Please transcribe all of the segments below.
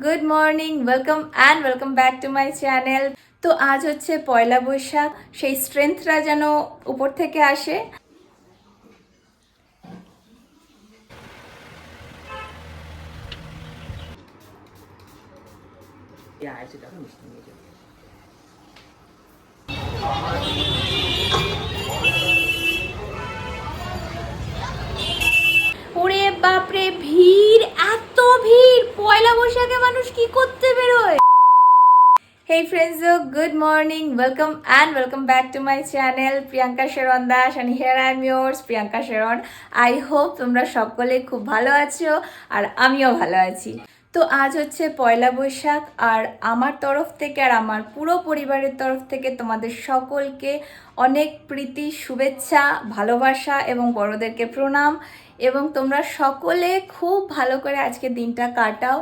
Good morning, welcome back to my channel. তো আজ হচ্ছে পয়লা বৈশাখ, সেই স্ট্রেংথটা যেন উপর থেকে আসে। ওরে বাপরে, ভিড়, এত ভিড়! পয়লা বৈশাখে মানুষ কি করতে বেরোয়? Hey friends, good morning, welcome back to my channel Priyanka Sharon Das, and here I am yours Priyanka Sharon. I hope তোমরা সকলে খুব ভালো আছো আর আমিও ভালো আছি। তো আজ হচ্ছে পয়লা বৈশাখ, আর আমার তরফ থেকে আর আমার পুরো পরিবারের তরফ থেকে তোমাদের সকলকে অনেক প্রীতি, শুভেচ্ছা, ভালোবাসা এবং বড়দেরকে প্রণাম। এবং তোমরা সকলে খুব ভালো করে আজকে দিনটা কাটাও।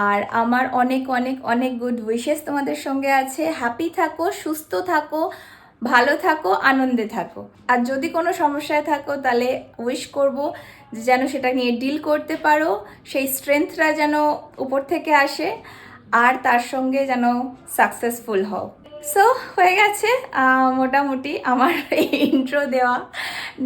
আর আমার অনেক অনেক অনেক গুড উইশেস তোমাদের সঙ্গে আছে। হ্যাপি থাকো, সুস্থ থাকো, ভালো থাকো, আনন্দে থাকো। আর যদি কোনো সমস্যায় থাকো তাহলে উইশ করব যেন সেটা নিয়ে ডিল করতে পারো, সেই স্ট্রেংথটা যেন উপর থেকে আসে, আর তার সঙ্গে যেন সাকসেসফুল হও। সো হয়ে গেছে মোটামুটি আমার ইন্ট্রো দেওয়া।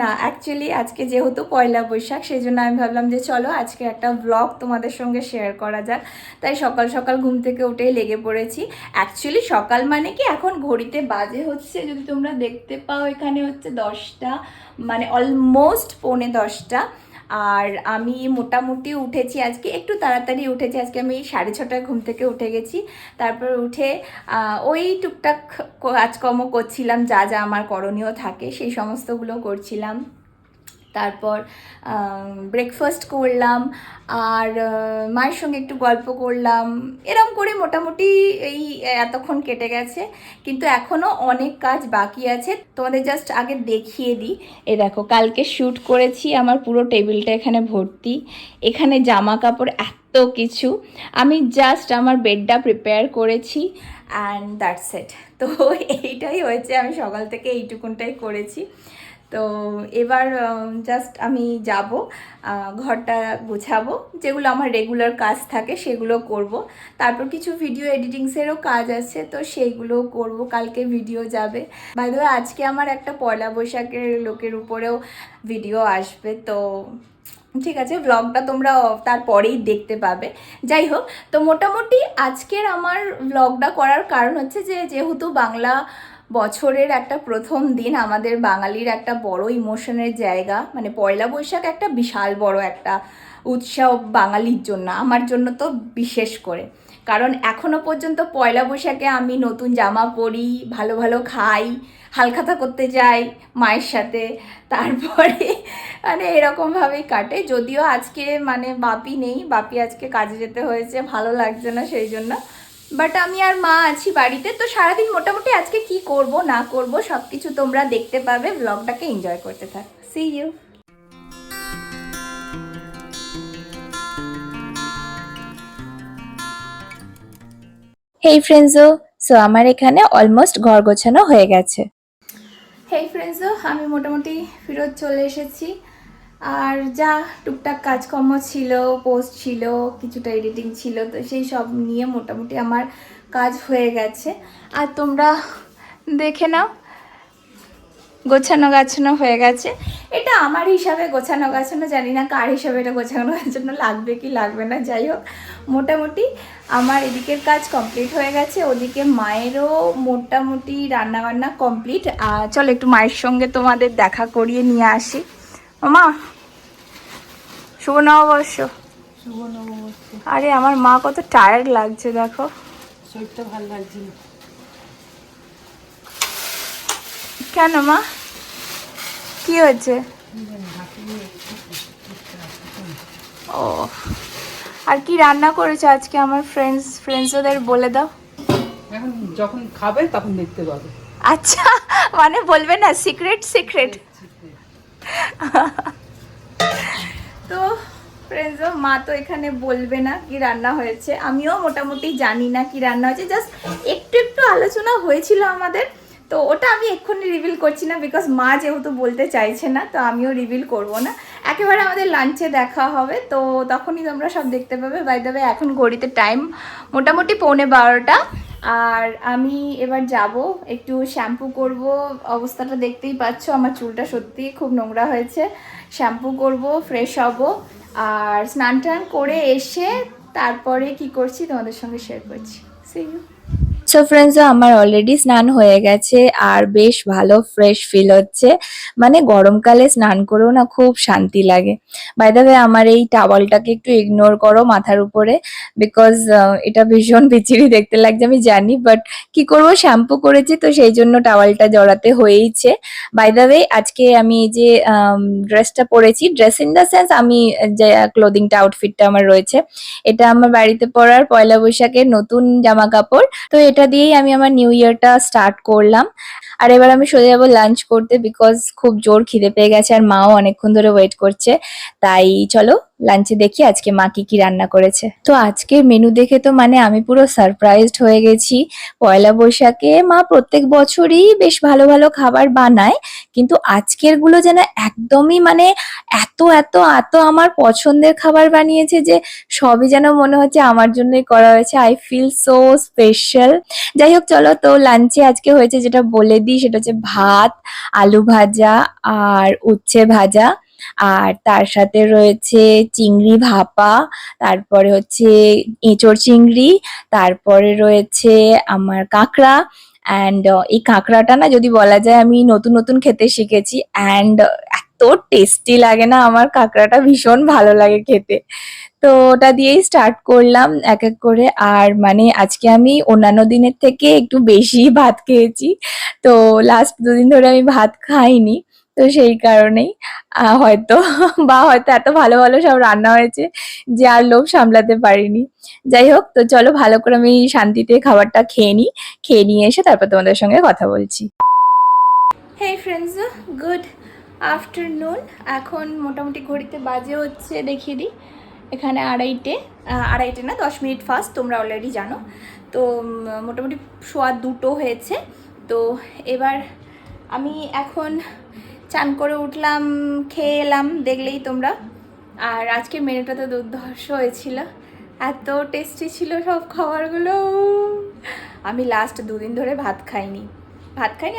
না, অ্যাকচুয়ালি আজকে যেহেতু পয়লা বৈশাখ, সেই জন্য আমি ভাবলাম যে চলো আজকে একটা ব্লগ তোমাদের সঙ্গে শেয়ার করা যাক। তাই সকাল সকাল ঘুম থেকে উঠেই লেগে পড়েছি। অ্যাকচুয়ালি সকাল মানে কি, এখন ঘড়িতে বাজে হচ্ছে, যদি তোমরা দেখতে পাও এখানে হচ্ছে 10টা, মানে অলমোস্ট 9:45। আর আমি মোটামুটি উঠেছি আজকে একটু তাড়াতাড়ি উঠেছি। আজকে আমি 6:30টায় ঘুম থেকে উঠে গেছি। তারপর উঠে ওই টুকটাক কাজকর্ম করছিলাম, যা যা আমার করণীয় থাকে সেই সমস্তগুলো করছিলাম। তারপর ব্রেকফাস্ট করলাম, আর মায়ের সঙ্গে একটু গল্প করলাম। এরম করে মোটামুটি এই এতক্ষণ কেটে গেছে, কিন্তু এখনও অনেক কাজ বাকি আছে। তোমাদের জাস্ট আগে দেখিয়ে দিই। এ দেখো, কালকে শ্যুট করেছি, আমার পুরো টেবিলটা এখানে ভর্তি। এখানে জামা কাপড় এত কিছু, আমি জাস্ট আমার বেডটা প্রিপেয়ার করেছি অ্যান্ড দ্যাটস ইট। তো এইটাই হয়েছে, আমি সকাল থেকে এইটুকুনটাই করেছি। তো এবার জাস্ট আমি যাব, ঘরটা গুছাবো, যেগুলো আমার রেগুলার কাজ থাকে সেগুলো করব। তারপর কিছু ভিডিও এডিটিংসেরও কাজ আছে, তো সেইগুলো করব। কালকে ভিডিও যাবে। বাই দ্য ওয়ে, আজকে আমার একটা পয়লা বৈশাখের লোকের উপরেও ভিডিও আসবে, তো ঠিক আছে, ব্লগটা তোমরা তারপরেই দেখতে পাবে। যাই হোক, তো মোটামুটি আজকের আমার ব্লগটা করার কারণ হচ্ছে যে যেহেতু বাংলা বছরের একটা প্রথম দিন, আমাদের বাঙালির একটা বড় ইমোশনের জায়গা, মানে পয়লা বৈশাখ একটা বিশাল বড় একটা উৎসব বাঙালির জন্য, আমার জন্য তো বিশেষ করে। কারণ এখনো পর্যন্ত পয়লা বৈশাখে আমি নতুন জামা পরি, ভালো ভালো খাই, হালখাতা করতে যাই মায়ের সাথে। তারপরে মানে এরকমভাবেই কাটে। যদিও আজকে মানে বাপি নেই, বাপি আজকে কাজে যেতে হয়েছে, ভালো লাগছে না সেই জন্য। বাট আমি আর মা আছি বাড়িতে। তো সারাদিন মোটামুটি আজকে কি করব না করব সব কিছু তোমরা দেখতে পাবে। ব্লগটাকে এনজয় করতে থাক। See you. হেই ফ্রেন্ডসও, সো আমার এখানে অলমোস্ট ঘর গোছানো হয়ে গেছে। হেই ফ্রেন্ডসও, আমি মোটামুটি ফেরত চলে এসেছি। আর যা টুকটাক কাজকর্ম ছিল, পোস্ট ছিল, কিছুটা এডিটিং ছিল, তো সেই সব নিয়ে মোটামুটি আমার কাজ হয়ে গেছে। আর তোমরা দেখে নাও, গোছানো গাছানো হয়ে গেছে। এটা আমার হিসাবে গোছানো গাছানো, জানি না কার হিসাবে এটা গোছানো গাছানো লাগবে কি লাগবে না। যাই হোক, মোটামুটি আমার এদিকের কাজ কমপ্লিট হয়ে গেছে, ওদিকে মায়েরও মোটামুটি রান্নাবান্না কমপ্লিট। চলো একটু মায়ের সঙ্গে তোমাদের দেখা করিয়ে নিয়ে আসি। মা, শুভ নববর্ষ। শুভ নববর্ষ। আরে আমার মা কত টায়ার্ড লাগছে, দেখো। শরীরটা ভালো লাগছে না। কেন মা, কি হয়েছে? ও, আর কি রান্না করেছে আজকে আমার ফ্রেন্ডসদের বলে দাও। এখন যখন খাবে তখন দেখতে পাবে। আচ্ছা, মানে বলবে না, সিক্রেট। তো ফ্রেন্ডসও, মা তো এখানে বলবে না কি রান্না হয়েছে, আমিও মোটামুটি জানি না কি রান্না হয়েছে। জাস্ট একটু একটু আলোচনা হয়েছিল আমাদের, তো ওটা আমি এক্ষুনি রিভিল করছি না, বিকজ মা যেহেতু বলতে চাইছে না, তো আমিও রিভিল করব না। একেবারে আমাদের লাঞ্চে দেখা হবে, তো তখনই তোমরা সব দেখতে পাবে। বাই দ্য ওয়ে এখন ঘড়িতে টাইম মোটামুটি 11:15, আর আমি এবার যাব একটু শ্যাম্পু করব। অবস্থাটা দেখতেই পাচ্ছ, আমার চুলটা সত্যি খুব নোংরা হয়েছে। শ্যাম্পু করব, ফ্রেশ হব, আর স্নান টান করে এসে তারপরে কি করছি তোমাদের সঙ্গে শেয়ার করছি। See you. সো ফ্রেন্ডস, আমার অলরেডি স্নান হয়ে গেছে আর বেশ ভালো ফ্রেশ ফিল হচ্ছে। মানে গরমকালে স্নান করেও না খুব শান্তি লাগে। বাই দ্য ওয়ে, আমার এই টাওয়ালটাকে একটু ইগনোর করো মাথার উপরে, বিকজ এটা ভীষণ বিচ্ছিরি দেখতে লাগছে আমি জানি, বাট কি করব, শ্যাম্পু করেছি তো সেই জন্য টাওয়ালটা জড়াতে হয়েইছে। বাই দ্য ওয়ে, আজকে আমি এই যে ড্রেসটা পরেছি, ড্রেস ইন দ্য সেন্স আমি যে ক্লোদিংটা আউটফিটটা আমার রয়েছে, এটা আমার বাড়িতে পরার পয়লা বৈশাখের নতুন জামা কাপড়। তো এটা দিয়েই আমি আমার নিউ ইয়ারটা স্টার্ট করলাম। আর এবার আমি সোজা যাবো লাঞ্চ করতে, বিকজ খুব জোর খিদে পেয়ে গেছে আর মাও অনেকক্ষণ ধরে ওয়েট করছে। তাই চলো লাঞ্চে দেখি আজকে মা কি কি রান্না করেছে। তো আজকের মেনু দেখে তো মানে আমি পুরো সারপ্রাইজড হয়ে গেছি। পয়লা বৈশাখে মা প্রত্যেক বছরই বেশ ভালো ভালো খাবার বানায়, কিন্তু আজকের গুলো যেন একদমই মানে এত এত এত আমার পছন্দের খাবার বানিয়েছে যে সবই যেন মনে হচ্ছে আমার জন্যই করা হয়েছে। I feel so special. যাই হোক, চলো তো লাঞ্চে আজকে হয়েছে যেটা বলে দিই, সেটা হচ্ছে ভাত, আলু ভাজা আর উচ্ছে ভাজা, আর তার সাথে রয়েছে চিংড়ি ভাপা, তারপরে হচ্ছে এঁচড় চিংড়ি, তারপরে রয়েছে আমার কাঁকড়া। অ্যান্ড এই কাঁকড়াটা না যদি বলা যায় আমি নতুন নতুন খেতে শিখেছি, অ্যান্ড এত টেস্টি লাগে না, আমার কাঁকড়াটা ভীষণ ভালো লাগে খেতে। তো ওটা দিয়েই স্টার্ট করলাম এক এক করে। আর মানে আজকে আমি অন্যান্য দিনের থেকে একটু বেশি ভাত খেয়েছি, তো লাস্ট 2 দিন ধরে আমি ভাত খাইনি। তো সেই কারণেই হয়তো বা হয়তো এত ভালো ভালো সব রান্না হয়েছে যে আর লোভ সামলাতে পারিনি। যাই হোক, তো চলো ভালো করে আমি শান্তিতে খাবারটা খেয়ে নিই, খেয়ে নিয়ে এসে তারপর তোমাদের সঙ্গে কথা বলছি। হেই ফ্রেন্ডস, গুড আফটারনুন। এখন মোটামুটি ঘড়িতে বাজে হচ্ছে, দেখিয়ে দিই, এখানে আড়াইটে না 10 মিনিট ফাস্ট, তোমরা অলরেডি জানো। তো মোটামুটি 1:15 হয়েছে। তো এবার আমি এখন চান করে উঠলাম, খেয়ে এলাম, দেখলেই তোমরা। আর আজকে মেনুটা তো দুর্ধর্ষ হয়েছিল, এত টেস্টি ছিল সব খাবারগুলো। আমি লাস্ট 2 দিন ধরে ভাত খাইনি,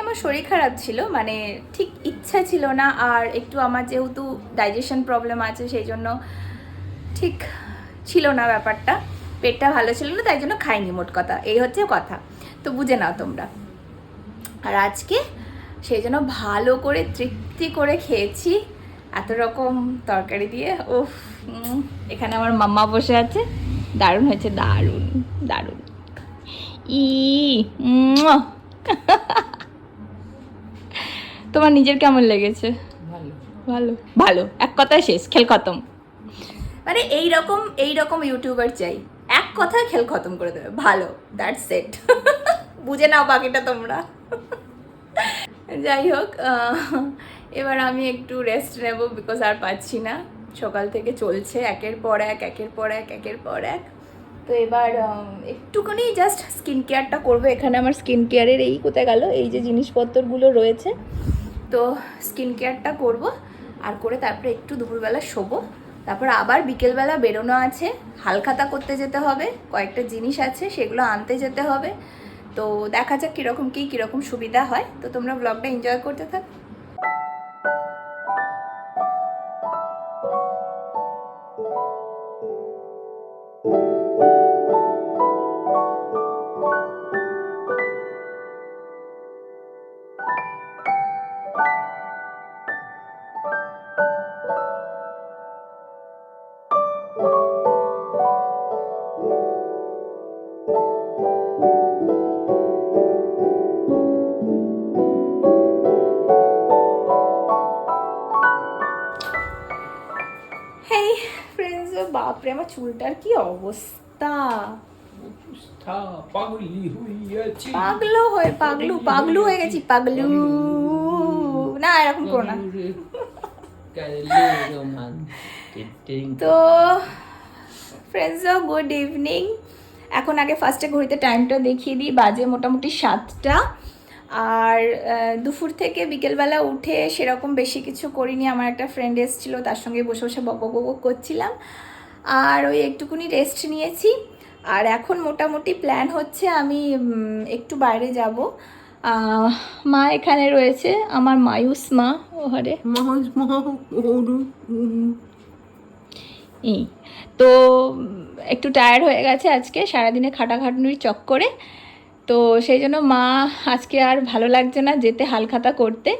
আমার শরীর খারাপ ছিল, মানে ঠিক ইচ্ছা ছিল না। আর একটু আমার যেহেতু ডাইজেশন প্রবলেম আছে, সেই জন্য ঠিক ছিল না ব্যাপারটা, পেটটা ভালো ছিল না, তাই জন্য খাইনি, মোট কথা এই হচ্ছে কথা। তো বুঝে নাও তোমরা। আর আজকে সেই জন্য ভালো করে তৃপ্তি করে খেয়েছি, এত রকম তরকারি দিয়ে। উফ, এখানে আমার মাম্মা বসে আছে, দারুণ হয়েছে, দারুণ দারুণ। ই মুয়া। তোমার নিজের কেমন লেগেছে? ভালো ভালো ভালো, এক কথায় শেষ, খেল খতম। মানে এইরকম ইউটিউবার চাই, এক কথায় খেল খতম করে দেবে, ভালো, দ্যাটস ইট। বুঝে নাও বাকিটা তোমরা। যাই হোক, এবার আমি একটু রেস্ট নেব, বিকজ আর পাচ্ছি না, সকাল থেকে চলছে একের পর এক। তো এবার একটুখানি জাস্ট স্কিন কেয়ারটা করবো। এখানে আমার স্কিন কেয়ারের এই কোথায় গেল, এই যে জিনিসপত্রগুলো রয়েছে, তো স্কিন কেয়ারটা করব, আর করে তারপরে একটু দুপুরবেলা শোবো। তারপর আবার বিকেলবেলা বেরোনো আছে, হালখাতা করতে যেতে হবে, কয়েকটা জিনিস আছে সেগুলো আনতে যেতে হবে। তো দেখা যাক কীরকম সুবিধা হয়। তো তোমরা ব্লগটা এনজয় করতে থাক। হেই ফ্রেন্ডস, বাপরে আমার চুলটার কি অবস্থা, পাগলু হয়ে গেছি, পাগলু না, এরকম করো না। তো ফ্রেন্ডস, গুড ইভিনিং। এখন আগে ফার্স্টে ঘড়িতে টাইমটা দেখিয়ে দিই, বাজে মোটামুটি 7টা। আর দুপুর থেকে বিকেলবেলা উঠে সেরকম বেশি কিছু করিনি। আমার একটা ফ্রেন্ড এসেছিলো, তার সঙ্গে বসে বসে বক বক করছিলাম, আর ওই একটুকুনি রেস্ট নিয়েছি। আর এখন মোটামুটি প্ল্যান হচ্ছে আমি একটু বাইরে যাব। মা এখানে রয়েছে, আমার মায়ুস মা ওহারে এই তো একটু টায়ার্ড হয়ে গেছে আজকে সারাদিনে খাটাখাটনির চক্করে। তো সেই জন্য মা আজকে আর ভালো লাগছে না যেতে হালখাতা করতে,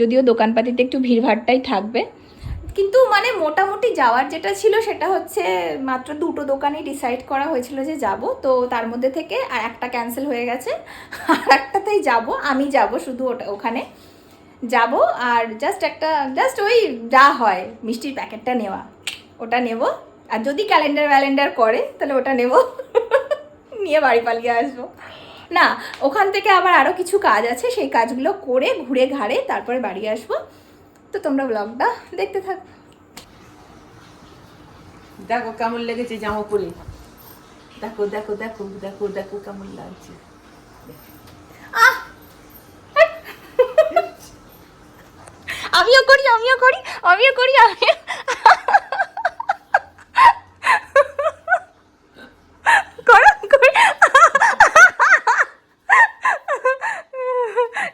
যদিও দোকানপাতিতে একটু ভিড়ভাড়টাই থাকবে। কিন্তু মানে মোটামুটি যাওয়ার যেটা ছিল সেটা হচ্ছে মাত্র 2টো দোকানই ডিসাইড করা হয়েছিল যে যাব, তো তার মধ্যে থেকে আর একটা ক্যান্সেল হয়ে গেছে, আর একটাতেই যাব। আমি যাব শুধু ওখানে যাব, আর জাস্ট ওই যা হয় মিষ্টির প্যাকেটটা নেওয়া, ওটা নেব। আর যদি ক্যালেন্ডার করে তাহলে ওটা নেব, নিয়ে বাড়ি পালিয়ে আসবো। না, ওখান থেকে আবার আরও কিছু কাজ আছে, সেই কাজগুলো করে ঘুরে ঘাড়ে তারপরে বাড়ি আসবো। তো তোমরা ব্লগটা দেখতে থাকো। দেখো কেমন লেগেছে জামা পরে, দেখো দেখো দেখো দেখো দেখো কেমন লাগছে। আমিও করি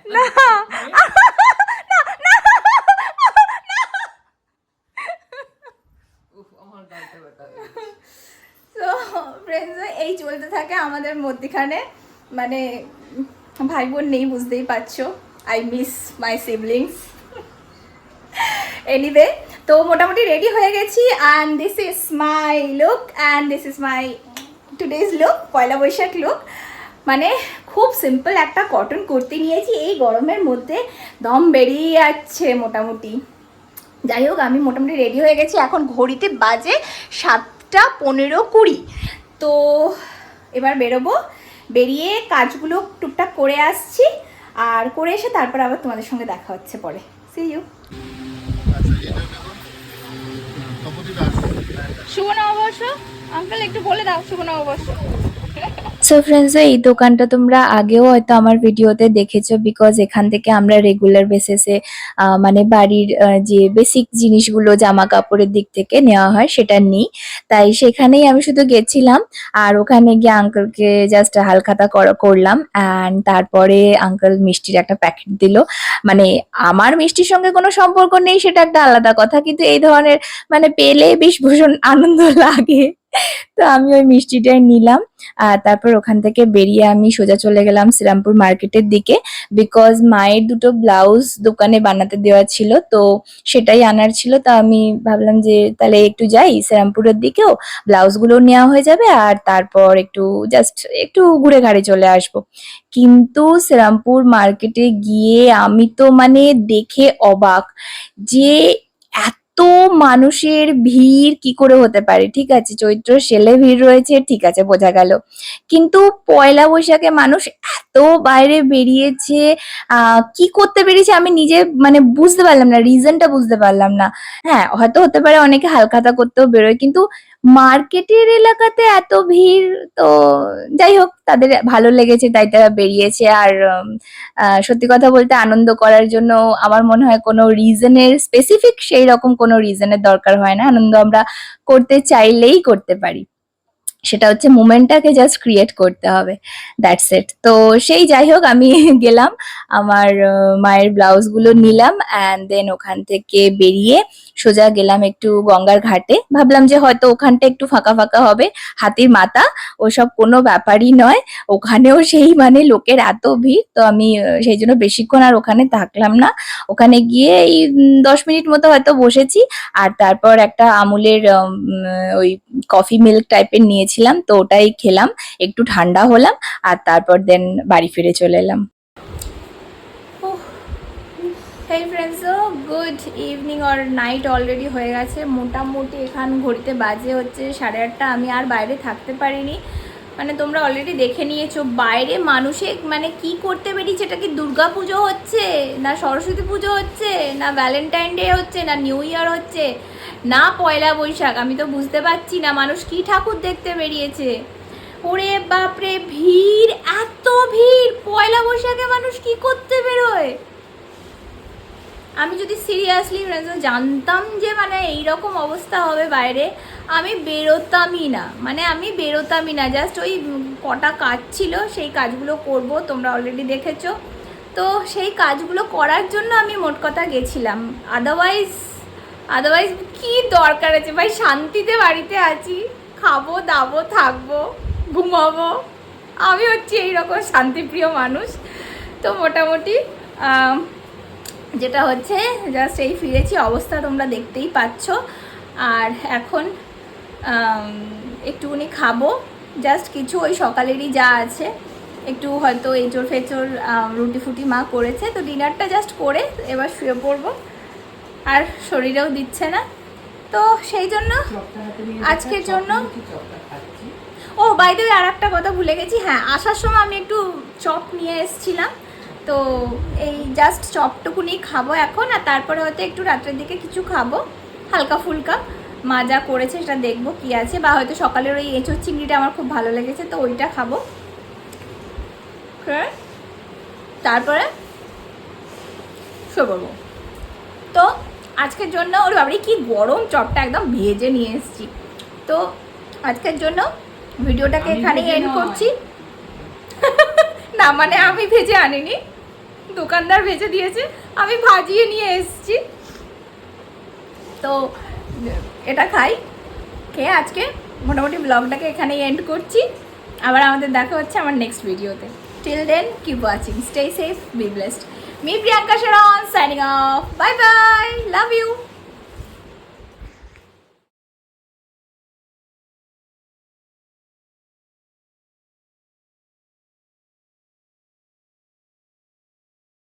না তো ফ্রেন্ডস, এই চলতে থাকে আমাদের মধ্যখানে। মানে ভাই বোন নেই, বুঝতেই পারছো। I miss my siblings. Anyway, তো মোটামুটি রেডি হয়ে গেছি, and this is my look, and this is my today's look, Poila Baishakh look. মানে খুব সিম্পল একটা কটন কুর্তি নিয়েছি, এই গরমের মধ্যে দম বেরিয়ে যাচ্ছে মোটামুটি। যাই হোক, আমি মোটামুটি রেডি হয়ে গেছি, এখন ঘড়িতে বাজে 7:15-20। তো এবার বেরোবো, বেরিয়ে কাজগুলো টুকটাক করে আসছি, আর করে এসে তারপর আবার তোমাদের সঙ্গে দেখা হচ্ছে পরে। C you. শুভ নববর্ষ আঙ্কেল, একটু বলে দাও শুভ নববর্ষ। সো ফ্রেন্ডস, এই দোকানটা তোমরা আগেও হয়তো আমার ভিডিওতে দেখেছো, বিকজ এখান থেকে আমরা রেগুলার বেসিসে মানে বাড়ির যে বেসিক জিনিসগুলো জামা কাপড়ের দিক থেকে নেওয়া হয় সেটা নিই। তাই সেখানেই আমি শুধু গেছিলাম, আর ওখানে গিয়ে আঙ্কেলকে জাস্ট হালখাতা করলাম, অ্যান্ড তারপরে আঙ্কেল মিষ্টির একটা প্যাকেট দিল। মানে আমার মিষ্টির সঙ্গে কোনো সম্পর্ক নেই সেটা একটা আলাদা কথা, কিন্তু এই ধরনের মানে পেলে বেশ ভীষণ আনন্দ লাগে। তো আমি ওই মিষ্টিটাই নিলাম, আর তারপর ওখান থেকে বেরিয়ে আমি সোজা চলে গেলাম শ্রীরামপুর মার্কেটের দিকে, বিকজ মায়ের দুটো ব্লাউজ দোকানে বানাতে দেওয়া ছিল, তো সেটাই আনার ছিল। তা আমি ভাবলাম যে তাহলে একটু যাই শ্রীরামপুরের দিকেও, ব্লাউজগুলো নেওয়া হয়ে যাবে, আর তারপর একটু ঘুরে ঘাড়ে চলে আসবো। কিন্তু শ্রীরামপুর মার্কেটে গিয়ে আমি তো মানে দেখে অবাক যে এত মানুষের ভিড় কি করে হতে পারে। ঠিক আছে, চৈত্র সেলে ভিড় রয়েছে, ঠিক আছে, বোঝা গেল, কিন্তু পয়লা বৈশাখে মানুষ এত বাইরে বেরিয়েছে, কি করতে বেরিয়েছে আমি নিজে মানে বুঝতে পারলাম না, রিজনটা বুঝতে পারলাম না। হ্যাঁ, হয়তো হতে পারে অনেকে হালখাতা করতেও বেরোয়, কিন্তু মার্কেটের এলাকাতে এত ভিড়। তো যাই হোক, তাদের ভালো লেগেছে তাই তারা বেরিয়েছে। আর সত্যি কথা বলতে আনন্দ করার জন্য আমার মনে হয় কোনো রিজনের স্পেসিফিক সেই রকম কোনো রিজনের দরকার হয় না, আনন্দ আমরা করতে চাইলেই করতে পারি। সেটা হচ্ছে মোমেন্টটাকে জাস্ট ক্রিয়েট করতে হবে, দ্যাটস ইট। তো সেই যাই হোক, আমি গেলাম, আমার মায়ের ব্লাউজগুলো নিলাম, অ্যান্ড দেন ওখান থেকে বেরিয়ে সোজা গেলাম একটু গঙ্গার ঘাটে। ভাবলাম যে হয়তো ওখানটা একটু ফাঁকা ফাঁকা হবে, হাতির মাথা ওসব কোনো ব্যাপারই নয়, ওখানেও সেই মানে লোকের এত ভিড়। তো আমি সেই জন্য বেশিক্ষণ আর ওখানে থাকলাম না, ওখানে গিয়ে এই 10 মিনিট মতো হয়তো বসেছি, আর তারপর একটা আমুলের ওই কফি মিল্ক টাইপের নিয়েছিলাম, তো ওটাই খেলাম, একটু ঠান্ডা হলাম, আর তারপর দেন বাড়ি ফিরে চলে এলাম। হেই friends, good evening or night already হয়ে গেছে মোটামুটি। এখান ঘড়িতে বাজে হচ্ছে 8:30। আমি আর বাইরে থাকতে পারিনি, মানে তোমরা অলরেডি দেখে নিয়েছো বাইরে মানুষে মানে কি করতে বেরিয়েছে। এটা কি দুর্গা পুজো হচ্ছে, না সরস্বতী পুজো হচ্ছে, না ভ্যালেন্টাইন ডে হচ্ছে, না নিউ ইয়ার হচ্ছে, না পয়লা বৈশাখ, আমি তো বুঝতে পারছি না মানুষ কি ঠাকুর দেখতে বেরিয়েছে। ও ওরে বাপরে ভিড়, এত ভিড়! পয়লা বৈশাখে মানুষ কি করতে বেরোয়? আমি যদি সিরিয়াসলি জানতাম যে মানে এইরকম অবস্থা হবে বাইরে, আমি বেরোতামই না। জাস্ট ওই কটা কাজ ছিল, সেই কাজগুলো করব, তোমরা অলরেডি দেখেছো। তো সেই কাজগুলো করার জন্য আমি মোট কথা গেছিলাম। আদারওয়াইজ কি দরকার আছে ভাই? শান্তিতে বাড়িতে আছি, খাবো দাবো থাকবো, ঘুমাবো। আমি হচ্ছি এইরকম শান্তিপ্রিয় মানুষ। তো মোটামুটি যেটা হচ্ছে, জাস্ট এই ফিরেছি, অবস্থা তোমরা দেখতেই পাচ্ছ। আর এখন একটুখানি খাবো, জাস্ট কিছু ওই সকালেরই যা আছে, একটু হয়তো এঁচড় ফেঁচড় রুটি ফুটি মা করেছে, তো ডিনারটা জাস্ট করে এবার শুয়ে পড়বো। আর শরীরেও দিচ্ছে না, তো সেই জন্য আজকের জন্য। ও বাই দ্য ওয়ে, আর একটা কথা ভুলে গেছি, হ্যাঁ, আসার সময় আমি একটু চপ নিয়ে এসেছিলাম, তো এই জাস্ট চপটুকুনি খাবো এখন। আর তারপরে হয়তো একটু রাত্রের দিকে কিছু খাবো হালকা ফুলকা, মা যা করেছে সেটা দেখবো কি আছে, বা হয়তো সকালের ওই এঁচোড় চিংড়িটা আমার খুব ভালো লেগেছে, তো ওইটা খাবো। তারপরে শুয়ে পড়বো। তো আজকের জন্য, ওর বাবারে কি গরম, চপটা একদম ভেজে নিয়ে এসেছি। তো আজকের জন্য ভিডিওটাকে এখানেই এন্ড করছি। না মানে আমি ভেজে আনিনি, দোকানদার ভেজে দিয়েছে, আমি ভাজিয়ে নিয়ে এসেছি। তো এটা খাই, খেয়ে আজকে মোটামুটি ব্লগটাকে এখানেই এন্ড করছি। আবার আমাদের দেখা হচ্ছে আমার নেক্সট ভিডিওতে। Till then keep watching, stay safe, be blessed. Me Priyanka Sharan, signing off, bye bye, love you.